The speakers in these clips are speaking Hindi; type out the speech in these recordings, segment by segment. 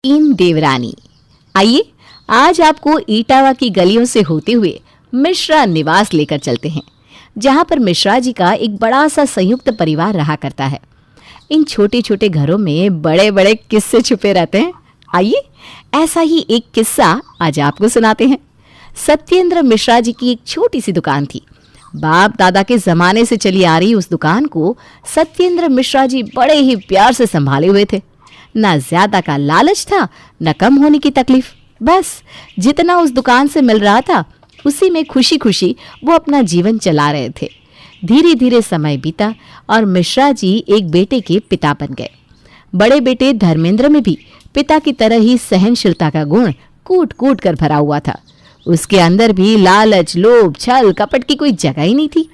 तीन देवरानी। आइए आज आपको इटावा की गलियों से होते हुए मिश्रा निवास लेकर चलते हैं, जहां पर मिश्रा जी का एक बड़ा सा संयुक्त परिवार रहा करता है। इन छोटे छोटे घरों में बड़े बड़े किस्से छुपे रहते हैं। आइए ऐसा ही एक किस्सा आज आपको सुनाते हैं। सत्येंद्र मिश्रा जी की एक छोटी सी दुकान थी। बाप दादा के जमाने से चली आ रही उस दुकान को सत्येंद्र मिश्रा जी बड़े ही प्यार से संभाले हुए थे। ना ज्यादा का लालच था, न कम होने की तकलीफ। बस जितना उस दुकान से मिल रहा था उसी में खुशी खुशी वो अपना जीवन चला रहे थे। धीरे धीरे समय बीता और मिश्रा जी एक बेटे के पिता बन गए। बड़े बेटे धर्मेंद्र में भी पिता की तरह ही सहनशीलता का गुण कूट कूट कर भरा हुआ था। उसके अंदर भी लालच, लोभ, छल, कपट की कोई जगह ही नहीं थी।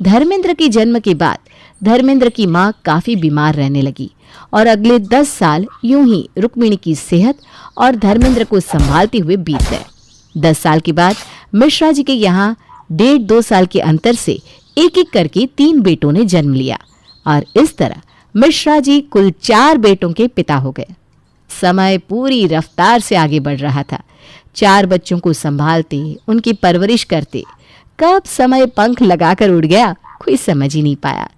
धर्मेंद्र के जन्म के बाद धर्मेंद्र की मां काफी बीमार रहने लगी और अगले 10 साल यूं ही रुक्मिणी की सेहत और धर्मेंद्र को संभालते हुए बीत गए। 10 साल के बाद मिश्रा जी के यहाँ 1.5-2 साल के अंतर से एक एक करके 3 बेटों ने जन्म लिया और इस तरह मिश्रा जी कुल 4 बेटों के पिता हो गए। समय पूरी रफ्तार से आगे बढ़ रहा था। 4 बच्चों को संभालते, उनकी परवरिश करते कब समय पंख लगाकर उड़ गया कोई समझ ही नहीं पाया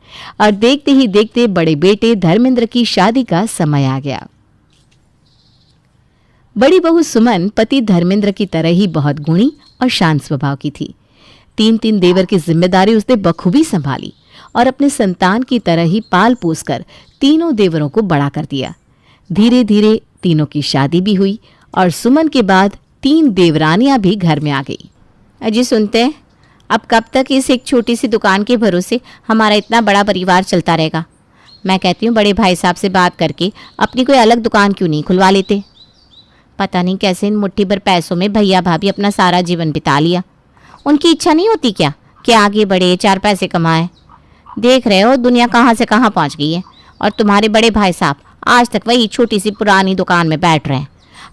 और देखते ही देखते बड़े बेटे धर्मेंद्र की शादी का समय आ गया। बड़ी बहू सुमन पति धर्मेंद्र की तरह ही बहुत गुणी और शांत स्वभाव की थी। 3 देवर की जिम्मेदारी उसने बखूबी संभाली और अपने संतान की तरह ही पाल पोस कर तीनों देवरों को बड़ा कर दिया। धीरे धीरे तीनों की शादी भी हुई और सुमन के बाद 3 देवरानियां भी घर में आ गई। अजी सुनते हैं, अब कब तक इस एक छोटी सी दुकान के भरोसे हमारा इतना बड़ा परिवार चलता रहेगा? मैं कहती हूँ बड़े भाई साहब से बात करके अपनी कोई अलग दुकान क्यों नहीं खुलवा लेते? पता नहीं कैसे इन मुट्ठी भर पैसों में भैया भाभी अपना सारा जीवन बिता लिया। उनकी इच्छा नहीं होती क्या कि आगे बढ़े, 4 पैसे कमाए? देख रहे हो दुनिया कहाँ से कहाँ पहुँच गई है और तुम्हारे बड़े भाई साहब आज तक वही छोटी सी पुरानी दुकान में बैठ रहे हैं।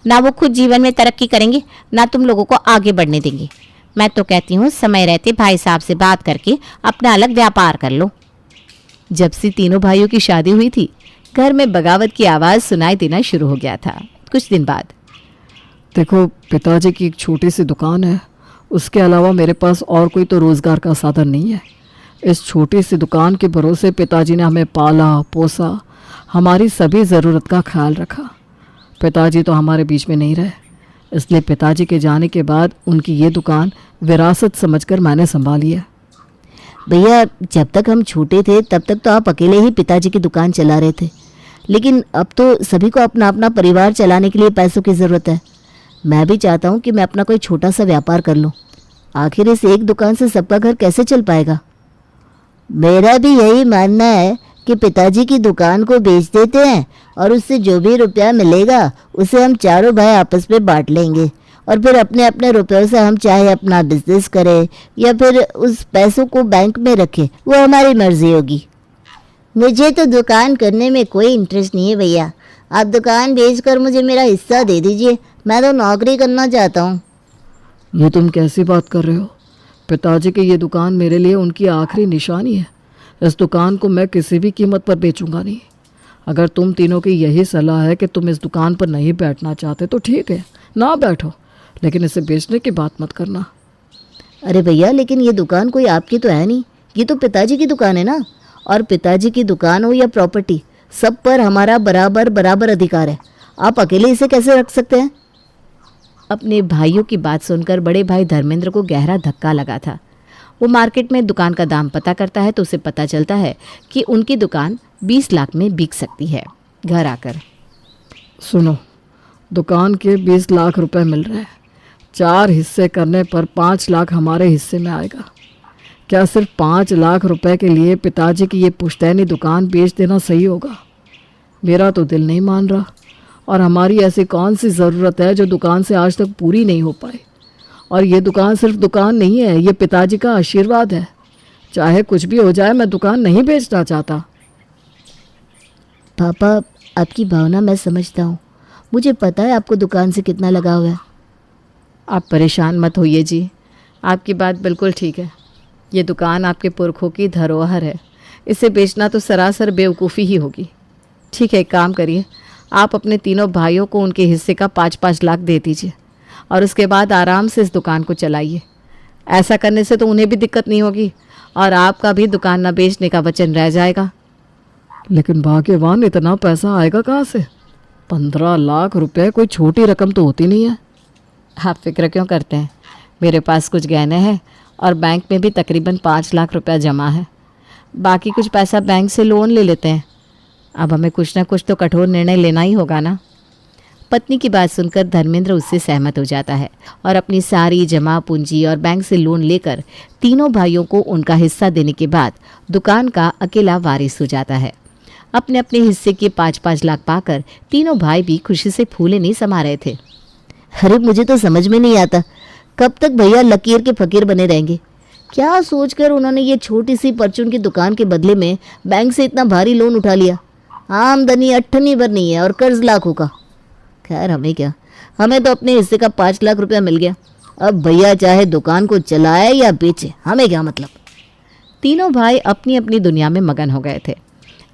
ना वो खुद जीवन में तरक्की करेंगे, ना तुम लोगों को आगे बढ़ने देंगे। मैं तो कहती हूँ समय रहते भाई साहब से बात करके अपना अलग व्यापार कर लो। जब से तीनों भाइयों की शादी हुई थी घर में बगावत की आवाज़ सुनाई देना शुरू हो गया था। कुछ दिन बाद, देखो पिताजी की एक छोटी सी दुकान है, उसके अलावा मेरे पास और कोई तो रोज़गार का साधन नहीं है। इस छोटी सी दुकान के भरोसे पिताजी ने हमें पाला पोसा, हमारी सभी ज़रूरत का ख्याल रखा। पिताजी तो हमारे बीच में नहीं रहे, इसलिए पिताजी के जाने के बाद उनकी ये दुकान विरासत समझकर मैंने संभाली है। भैया जब तक हम छोटे थे तब तक तो आप अकेले ही पिताजी की दुकान चला रहे थे, लेकिन अब तो सभी को अपना अपना परिवार चलाने के लिए पैसों की ज़रूरत है। मैं भी चाहता हूँ कि मैं अपना कोई छोटा सा व्यापार कर लूँ। आखिर इस एक दुकान से सबका घर कैसे चल पाएगा? मेरा भी यही मानना है कि पिताजी की दुकान को बेच देते हैं और उससे जो भी रुपया मिलेगा उसे हम चारों भाई आपस में बांट लेंगे और फिर अपने अपने रुपयों से हम चाहे अपना बिजनेस करें या फिर उस पैसों को बैंक में रखें, वो हमारी मर्जी होगी। मुझे तो दुकान करने में कोई इंटरेस्ट नहीं है भैया। आप दुकान बेचकर मुझे मेरा हिस्सा दे दीजिए, मैं तो नौकरी करना चाहता हूँ। ये तुम कैसी बात कर रहे हो? पिताजी की ये दुकान मेरे लिए उनकी आखिरी निशानी है। इस दुकान को मैं किसी भी कीमत पर बेचूंगा नहीं। अगर तुम तीनों की यही सलाह है कि तुम इस दुकान पर नहीं बैठना चाहते तो ठीक है, ना बैठो, लेकिन इसे बेचने की बात मत करना। अरे भैया लेकिन ये दुकान कोई आपकी तो है नहीं, ये तो पिताजी की दुकान है ना। और पिताजी की दुकान हो या प्रॉपर्टी, सब पर हमारा बराबर बराबर अधिकार है। आप अकेले इसे कैसे रख सकते हैं? अपने भाइयों की बात सुनकर बड़े भाई धर्मेंद्र को गहरा धक्का लगा था। वो मार्केट में दुकान का दाम पता करता है तो उसे पता चलता है कि उनकी दुकान 20 लाख में बिक सकती है। घर आकर, सुनो, दुकान के 20 लाख रुपए मिल रहे हैं। 4 हिस्से करने पर 5 लाख हमारे हिस्से में आएगा। क्या सिर्फ 5 लाख रुपए के लिए पिताजी की ये पुश्तैनी दुकान बेच देना सही होगा? मेरा तो दिल नहीं मान रहा। और हमारी ऐसी कौन सी ज़रूरत है जो दुकान से आज तक पूरी नहीं हो पाई? और ये दुकान सिर्फ दुकान नहीं है, ये पिताजी का आशीर्वाद है। चाहे कुछ भी हो जाए, मैं दुकान नहीं बेचना चाहता। पापा आपकी भावना मैं समझता हूँ, मुझे पता है आपको दुकान से कितना लगाव है। आप परेशान मत होइए जी, आपकी बात बिल्कुल ठीक है। ये दुकान आपके पुरखों की धरोहर है, इसे बेचना तो सरासर बेवकूफ़ी ही होगी। ठीक है, एक काम करिए, आप अपने तीनों भाइयों को उनके हिस्से का 5-5 लाख दे दीजिए और उसके बाद आराम से इस दुकान को चलाइए। ऐसा करने से तो उन्हें भी दिक्कत नहीं होगी और आपका भी दुकान न बेचने का वचन रह जाएगा। लेकिन भाग्यवान, इतना पैसा आएगा कहाँ से? 15 लाख रुपए कोई छोटी रकम तो होती नहीं है। आप फिक्र क्यों करते हैं? मेरे पास कुछ गहने हैं और बैंक में भी तकरीबन 5 लाख रुपया जमा है। बाकी कुछ पैसा बैंक से लोन ले लेते हैं। अब हमें कुछ ना कुछ तो कठोर निर्णय लेना ही होगा ना। पत्नी की बात सुनकर धर्मेंद्र उससे सहमत हो जाता है और अपनी सारी जमा पूंजी और बैंक से लोन लेकर तीनों भाइयों को उनका हिस्सा देने के बाद दुकान का अकेला वारिस हो जाता है। अपने अपने हिस्से के 5-5 लाख पाकर तीनों भाई भी खुशी से फूले नहीं समा रहे थे। अरे मुझे तो समझ में नहीं आता कब तक भैया लकीर के फकीर बने रहेंगे। क्या सोचकर उन्होंने ये छोटी सी परचून की दुकान के बदले में बैंक से इतना भारी लोन उठा लिया। आमदनी अट्ठनी भर नहीं है और कर्ज लाखों का। खैर हमें क्या, हमें तो अपने हिस्से का 5 लाख रुपया मिल गया। अब भैया चाहे दुकान को चलाए या बेचे, हमें क्या मतलब। तीनों भाई अपनी अपनी दुनिया में मगन हो गए थे।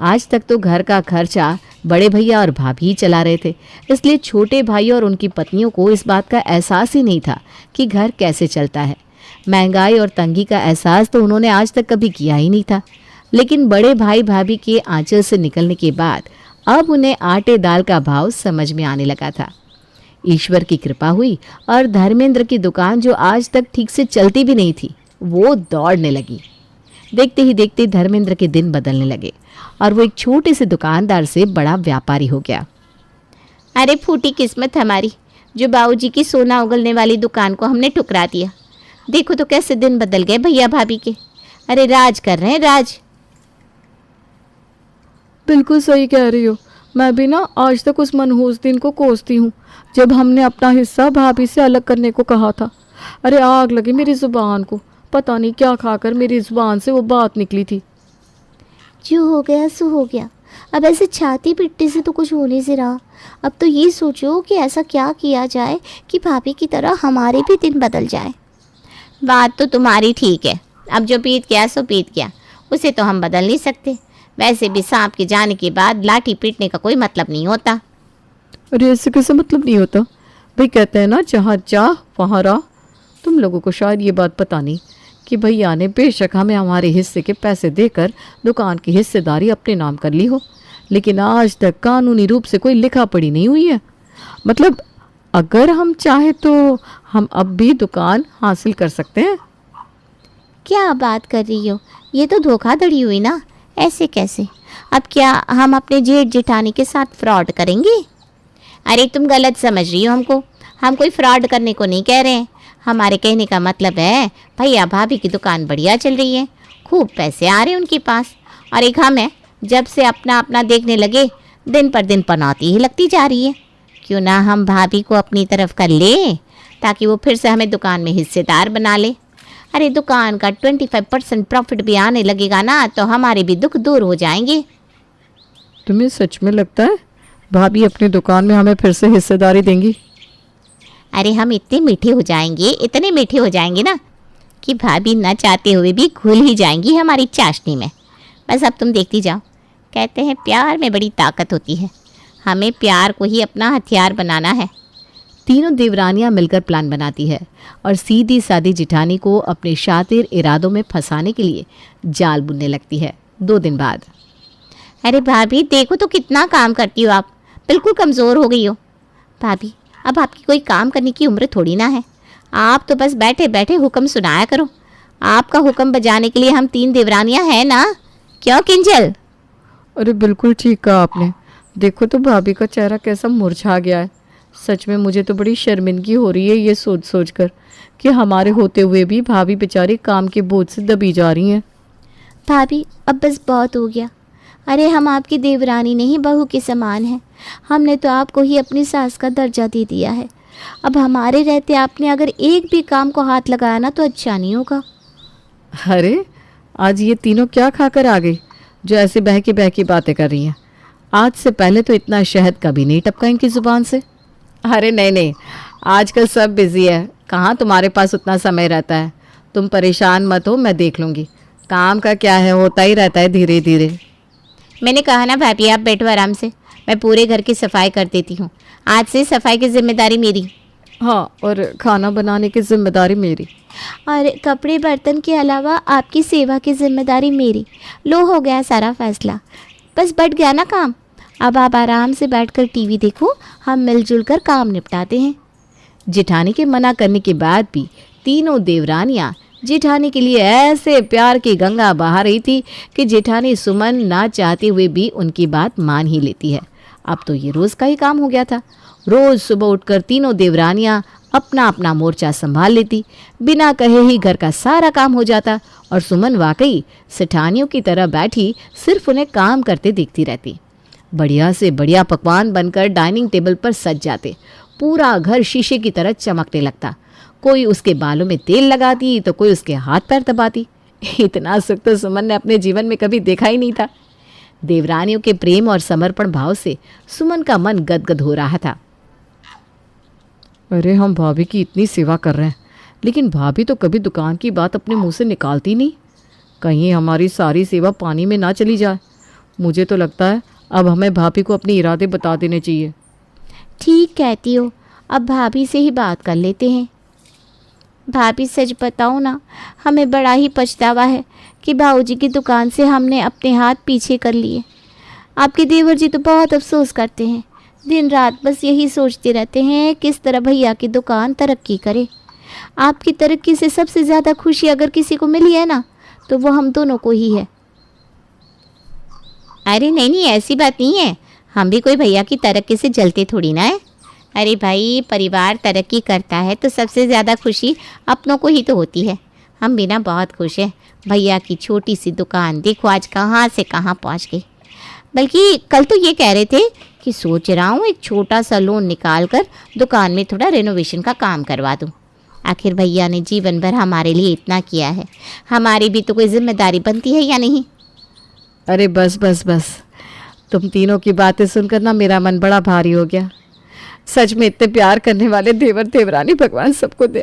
आज तक तो घर का खर्चा बड़े भैया और भाभी ही चला रहे थे, इसलिए छोटे भाई और उनकी पत्नियों को इस बात का एहसास ही नहीं था कि घर कैसे चलता है। महंगाई और तंगी का एहसास तो उन्होंने आज तक कभी किया ही नहीं था। लेकिन बड़े भाई भाभी के आंचल से निकलने के बाद अब उन्हें आटे दाल का भाव समझ में आने लगा था। ईश्वर की कृपा हुई और धर्मेंद्र की दुकान, जो आज तक ठीक से चलती भी नहीं थी, वो दौड़ने लगी। देखते ही देखते धर्मेंद्र के दिन बदलने लगे और वो एक छोटे से दुकानदार से बड़ा व्यापारी हो गया। अरे फूटी किस्मत हमारी, जो बाबूजी की सोना उगलने वाली दुकान को हमने ठुकरा दिया। देखो तो कैसे दिन बदल गए भैया भाभी के। अरे राज कर रहे हैं, राज। बिल्कुल सही कह रही हो। मैं भी ना आज तक उस मनहूस दिन को कोसती हूँ जब हमने अपना हिस्सा भाभी से अलग करने को कहा था। अरे आग लगी मेरी ज़ुबान को, पता नहीं क्या खाकर मेरी ज़ुबान से वो बात निकली थी। जो हो गया सो हो गया। अब ऐसे छाती पीटने से तो कुछ होने से रहा। अब तो ये सोचो कि ऐसा क्या किया जाए कि भाभी की तरह हमारे भी दिन बदल जाए। बात तो तुम्हारी ठीक है। अब जो बीत गया सो बीत गया, उसे तो हम बदल नहीं सकते। वैसे भी सांप के जाने के बाद लाठी पीटने का कोई मतलब नहीं होता। अरे ऐसे कैसे मतलब नहीं होता भाई? कहते हैं ना, जहाँ चाह वहाँ राह। तुम लोगों को शायद ये बात पता नहीं कि भैया ने बेशक हमें हमारे हिस्से के पैसे देकर दुकान की हिस्सेदारी अपने नाम कर ली हो, लेकिन आज तक कानूनी रूप से कोई लिखा पढ़ी नहीं हुई है। मतलब अगर हम चाहे तो हम अब भी दुकान हासिल कर सकते हैं। क्या बात कर रही हो? ये तो धोखाधड़ी हुई ना। ऐसे कैसे? अब क्या हम अपने जेठ जेठानी के साथ फ्रॉड करेंगे? अरे तुम गलत समझ रही हो हमको। हम कोई फ्रॉड करने को नहीं कह रहे हैं। हमारे कहने का मतलब है भैया भाभी की दुकान बढ़िया चल रही है, खूब पैसे आ रहे हैं उनके पास, और एक हम है जब से अपना अपना देखने लगे दिन पर दिन पनौती ही लगती जा रही है। क्यों ना हम भाभी को अपनी तरफ कर ले ताकि वो फिर से हमें दुकान में हिस्सेदार बना ले। अरे दुकान का 25% प्रॉफिट भी आने लगेगा ना, तो हमारे भी दुख दूर हो जाएंगे। तुम्हें सच में लगता है भाभी अपनी दुकान में हमें फिर से हिस्सेदारी देंगी? अरे हम इतने मीठे हो जाएंगे, इतने मीठे हो जाएंगे ना कि भाभी न चाहते हुए भी घुल ही जाएंगी हमारी चाशनी में। बस अब तुम देखती जाओ। कहते हैं प्यार में बड़ी ताकत होती है, हमें प्यार को ही अपना हथियार बनाना है। तीनों देवरानियां मिलकर प्लान बनाती है और सीधी सादी जिठानी को अपने शातिर इरादों में फंसाने के लिए जाल बुनने लगती है। 2 दिन बाद, अरे भाभी देखो तो कितना काम करती हो आप, बिल्कुल कमज़ोर हो गई हो। भाभी अब आपकी कोई काम करने की उम्र थोड़ी ना है, आप तो बस बैठे बैठे हुक्म सुनाया करो। आपका हुक्म बजाने के लिए हम 3 देवरानियां हैं ना, क्यों किंजल? अरे बिल्कुल ठीक कहा आपने। देखो तो भाभी का चेहरा कैसा मुरझा गया है। सच में मुझे तो बड़ी शर्मिंदगी हो रही है ये सोच सोच कर कि हमारे होते हुए भी भाभी बेचारी काम के बोझ से दबी जा रही हैं। भाभी अब बस बहुत हो गया। अरे हम आपकी देवरानी नहीं, बहू के समान हैं। हमने तो आपको ही अपनी सास का दर्जा दे दिया है। अब हमारे रहते आपने अगर एक भी काम को हाथ लगाया ना तो अच्छा नहीं होगा। अरे आज ये तीनों क्या खाकर आ गई जो ऐसे बहकी की बातें कर रही हैं? आज से पहले तो इतना शहद कभी नहीं टपका इनकी ज़ुबान से। अरे नहीं, आजकल सब बिजी है, कहाँ तुम्हारे पास उतना समय रहता है। तुम परेशान मत हो, मैं देख लूँगी। काम का क्या है, होता ही रहता है धीरे धीरे। मैंने कहा ना भाभी आप बैठो आराम से, मैं पूरे घर की सफाई कर देती हूँ। आज से सफाई की जिम्मेदारी मेरी। हाँ, और खाना बनाने की जिम्मेदारी मेरी। और कपड़े बर्तन के अलावा आपकी सेवा की जिम्मेदारी मेरी। लो, हो गया सारा फैसला, बस बढ़ गया ना काम। अब आप आराम से बैठकर टीवी देखो, हम मिलजुल कर काम निपटाते हैं। जेठानी के मना करने के बाद भी तीनों देवरानियां जेठानी के लिए ऐसे प्यार की गंगा बहा रही थी कि जेठानी सुमन ना चाहते हुए भी उनकी बात मान ही लेती है। अब तो ये रोज़ का ही काम हो गया था। रोज़ सुबह उठकर तीनों देवरानियां अपना अपना मोर्चा संभाल लेती, बिना कहे ही घर का सारा काम हो जाता और सुमन वाकई सेठानियों की तरह बैठी सिर्फ उन्हें काम करते देखती रहती। बढ़िया से बढ़िया पकवान बनकर डाइनिंग टेबल पर सज जाते, पूरा घर शीशे की तरह चमकने लगता। कोई उसके बालों में तेल लगाती तो कोई उसके हाथ पैर दबाती। इतना सुख तो सुमन ने अपने जीवन में कभी देखा ही नहीं था। देवरानियों के प्रेम और समर्पण भाव से सुमन का मन गदगद हो रहा था। अरे, हम भाभी की इतनी सेवा कर रहे हैं, लेकिन भाभी तो कभी दुकान की बात अपने मुंह से निकालती नहीं। कहीं हमारी सारी सेवा पानी में ना चली जाए। मुझे तो लगता है अब हमें भाभी को अपने इरादे बता देने चाहिए। ठीक कहती हो, अब भाभी से ही बात कर लेते हैं। भाभी, सच बताओ ना, हमें बड़ा ही पछतावा है कि बाबूजी की दुकान से हमने अपने हाथ पीछे कर लिए। आपके देवर जी तो बहुत अफसोस करते हैं, दिन रात बस यही सोचते रहते हैं किस तरह भैया की दुकान तरक्की करे। आपकी तरक्की से सबसे ज़्यादा खुशी अगर किसी को मिली है ना, तो वो हम दोनों को ही है। अरे नहीं नहीं, ऐसी बात नहीं है, हम भी कोई भैया की तरक्की से जलते थोड़ी ना है। अरे भाई, परिवार तरक्की करता है तो सबसे ज़्यादा खुशी अपनों को ही तो होती है। हम भी ना बहुत खुश हैं। भैया की छोटी सी दुकान देखो आज कहाँ से कहाँ पहुँच गई। बल्कि कल तो ये कह रहे थे कि सोच रहा हूँ एक छोटा सा लोन निकाल कर दुकान में थोड़ा रेनोवेशन का काम करवा दूँ। आखिर भैया ने जीवन भर हमारे लिए इतना किया है, हमारी भी तो कोई जिम्मेदारी बनती है या नहीं। अरे बस बस बस, तुम तीनों की बातें सुनकर ना मेरा मन बड़ा भारी हो गया। सच में इतने प्यार करने वाले देवर देवरानी भगवान सबको दे।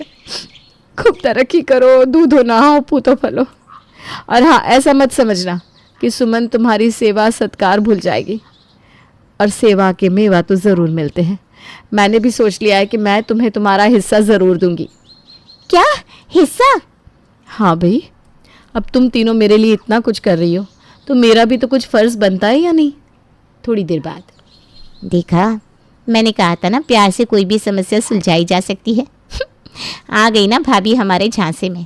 खूब तरक्की करो, दूधो नहाओ, पूतो फलो। और हाँ, ऐसा मत समझना कि सुमन तुम्हारी सेवा सत्कार भूल जाएगी। और सेवा के मेवा तो ज़रूर मिलते हैं। मैंने भी सोच लिया है कि मैं तुम्हें तुम्हारा हिस्सा ज़रूर दूंगी। क्या हिस्सा? हाँ भाई, अब तुम तीनों मेरे लिए इतना कुछ कर रही हो तो मेरा भी तो कुछ फ़र्ज़ बनता है या नहीं। थोड़ी देर बाद, देखा, मैंने कहा था ना, प्यार से कोई भी समस्या सुलझाई जा सकती है। आ गई ना भाभी हमारे झांसे में।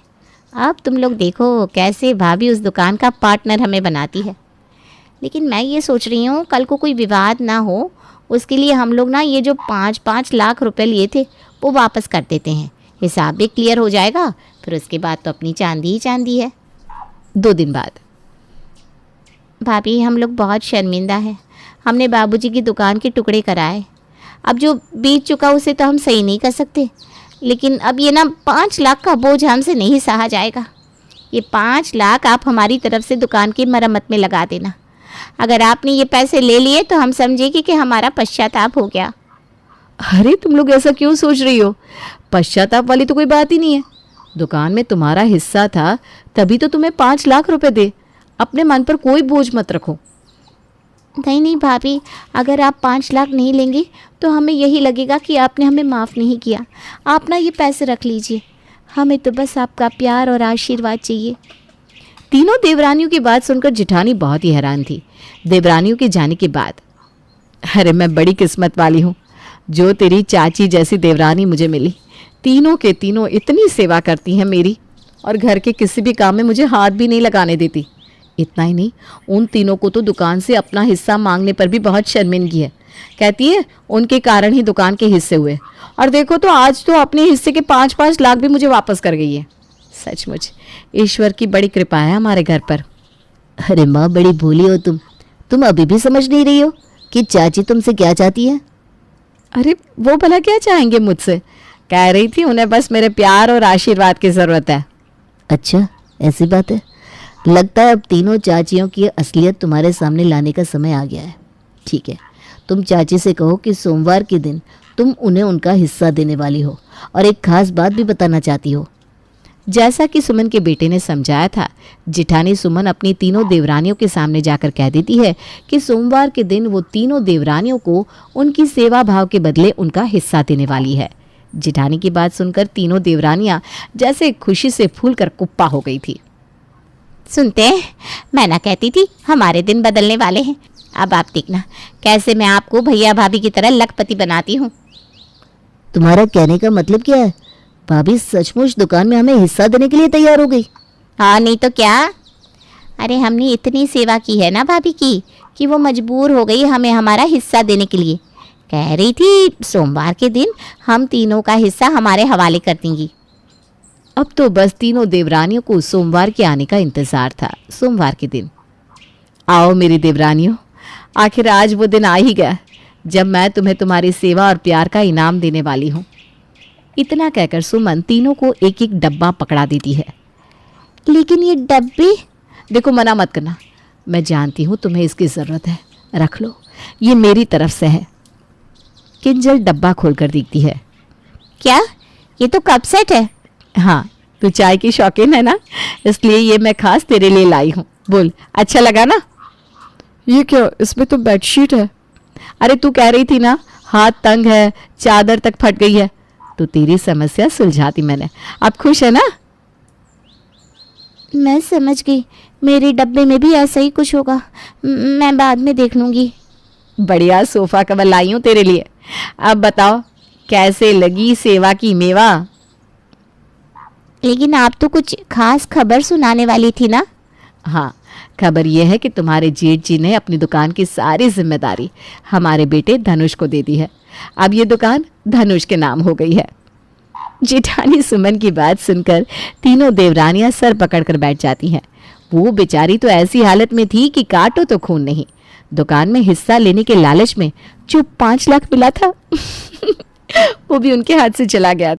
अब तुम लोग देखो कैसे भाभी उस दुकान का पार्टनर हमें बनाती है। लेकिन मैं ये सोच रही हूँ कल को कोई विवाद ना हो, उसके लिए हम लोग ना ये जो 5-5 लाख रुपए लिए थे वो वापस कर देते हैं। हिसाब भी क्लियर हो जाएगा, फिर उसके बाद तो अपनी चांदी ही चांदी है। 2 दिन बाद, भाभी, हम लोग बहुत शर्मिंदा हैं। हमने बाबूजी की दुकान के टुकड़े कराए। अब जो बीत चुका उसे तो हम सही नहीं कर सकते, लेकिन अब ये ना 5 लाख का बोझ हमसे नहीं सहा जाएगा। ये 5 लाख आप हमारी तरफ से दुकान की मरम्मत में लगा देना। अगर आपने ये पैसे ले लिए तो हम समझेंगे कि हमारा पश्चाताप हो गया। अरे, तुम लोग ऐसा क्यों सोच रही हो? पश्चाताप वाली तो कोई बात ही नहीं है। दुकान में तुम्हारा हिस्सा था तभी तो तुम्हें 5 लाख रुपए दे। अपने मन पर कोई बोझ मत रखो। नहीं नहीं भाभी, अगर आप 5 लाख नहीं लेंगे तो हमें यही लगेगा कि आपने हमें माफ़ नहीं किया। आप ना ये पैसे रख लीजिए, हमें तो बस आपका प्यार और आशीर्वाद चाहिए। तीनों देवरानियों की बात सुनकर जेठानी बहुत ही हैरान थी। देवरानियों के जाने के बाद, अरे मैं बड़ी किस्मत वाली हूँ जो तेरी चाची जैसी देवरानी मुझे मिली। तीनों के तीनों इतनी सेवा करती हैं मेरी, और घर के किसी भी काम में मुझे हाथ भी नहीं लगाने देती। इतना ही नहीं, उन तीनों को तो दुकान से अपना हिस्सा मांगने पर भी बहुत शर्मिंदगी है। कहती है उनके कारण ही दुकान के हिस्से हुए, और देखो तो आज तो अपने हिस्से के 5-5 लाख भी मुझे वापस कर गई है। सचमुच ईश्वर की बड़ी कृपा है हमारे घर पर। अरे माँ, बड़ी भोली हो तुम अभी भी समझ नहीं रही हो कि चाची तुमसे क्या चाहती है? अरे वो भला क्या चाहेंगे मुझसे? कह रही थी उन्हें बस मेरे प्यार और आशीर्वाद की ज़रूरत है। अच्छा, ऐसी बात है। लगता है अब तीनों चाचियों की असलियत तुम्हारे सामने लाने का समय आ गया है। ठीक है, तुम चाची से कहो कि सोमवार के दिन तुम उन्हें उनका हिस्सा देने वाली हो और एक खास बात भी बताना चाहती हो। जैसा कि सुमन के बेटे ने समझाया था, जिठानी सुमन अपनी तीनों देवरानियों के सामने जाकर कह देती है कि सोमवार के दिन वो तीनों देवरानियों को उनकी सेवा भाव के बदले उनका हिस्सा देने वाली है। जिठानी की बात सुनकर तीनों देवरानियां जैसे खुशी से फूलकर कुप्पा हो गई थी। सुनते हैं, मैं ना कहती थी हमारे दिन बदलने वाले हैं। अब आप देखना कैसे मैं आपको भैया भाभी की तरह लखपति बनाती हूँ। तुम्हारा कहने का मतलब क्या है? भाभी सचमुच दुकान में हमें हिस्सा देने के लिए तैयार हो गई? हाँ नहीं तो क्या। अरे हमने इतनी सेवा की है ना भाभी की कि वो मजबूर हो गई हमें हमारा हिस्सा देने के लिए। कह रही थी सोमवार के दिन हम तीनों का हिस्सा हमारे हवाले कर देंगी। अब तो बस तीनों देवरानियों को सोमवार के आने का इंतजार था। सोमवार के दिन, आओ मेरी देवरानियों, आखिर आज वो दिन आ ही गया जब मैं तुम्हें तुम्हारी सेवा और प्यार का इनाम देने वाली हूँ। इतना कहकर सुमन तीनों को एक एक डब्बा पकड़ा देती है। लेकिन ये डब्बे, देखो मना मत करना, मैं जानती हूँ तुम्हें इसकी ज़रूरत है, रख लो, ये मेरी तरफ से है। किंजल डब्बा खोलकर देखती है। क्या ये तो कप सेट है? हाँ, तू चाय की शौकीन है ना, इसलिए ये मैं खास तेरे लिए लाई हूँ। बोल, अच्छा लगा ना? ये क्या, इसमें तो बेडशीट है। अरे तू कह रही थी ना हाथ तंग है, चादर तक फट गई है, तो तेरी समस्या सुलझाती मैंने। अब खुश है ना? मैं समझ गई, मेरे डब्बे में भी ऐसा ही कुछ होगा। मैं बाद में देख लूँगी। बढ़िया सोफा कवर लाई हूँ तेरे लिए। अब बताओ कैसे लगी सेवा की मेवा? लेकिन आप तो कुछ खास खबर सुनाने वाली थी ना? हाँ, खबर यह है कि तुम्हारे जेठ जी ने अपनी दुकान की सारी जिम्मेदारी हमारे बेटे धनुष को दे दी है। अब ये दुकान धनुष के नाम हो गई है। जेठानी सुमन की बात सुनकर तीनों देवरानियां सर पकड़कर बैठ जाती हैं। वो बेचारी तो ऐसी हालत में थी कि काटो तो खून नहीं। दुकान में हिस्सा लेने के लालच में जो 5 लाख मिला था वो भी उनके हाथ से चला गया।